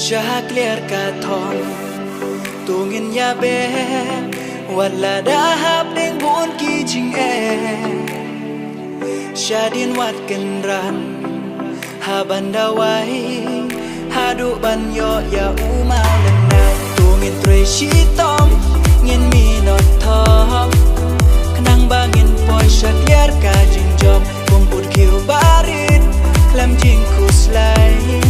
clear kathong tungin ya be wala dahap deng bun ki jing shadin wat kenran haban dawai hadu ban yo ya umau lenai tungin tre shitom ngin mi not thom kenang bangin poi sha clear ka jing job kumput kiu barit lam jing kuslai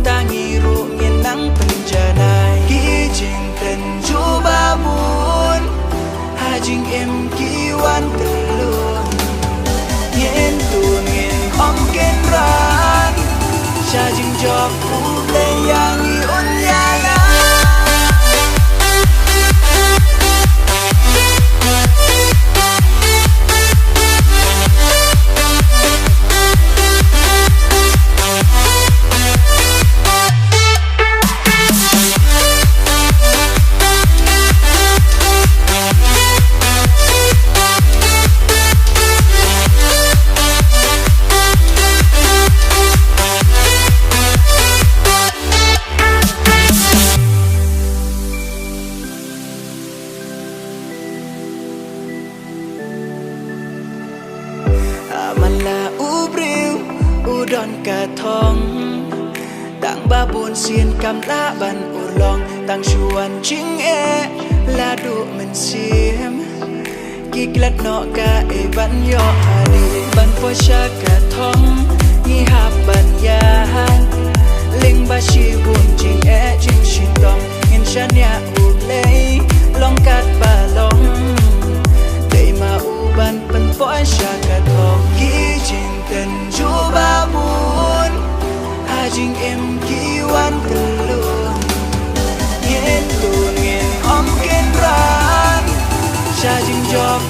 tangi ru ngin nang penjanai ki jing ten juba mun ha jing em ki wan telun ngin tu ngin om ken ran sha jing job ku le yang i un ya la udon kathong tang babun sien kam la ban ulong tang chuan ching la du men sim kiklat no ka e ban yo hadi ban po sha kathong ni hap ban ya ling ba shi bun ching ching shin dong in shan ya u lei long kat ba long dei ma u ban ban po sha kathong ki jing ten chu ba mun ha jing em ki wan telun ngien tu ngien om ken ran sha jing job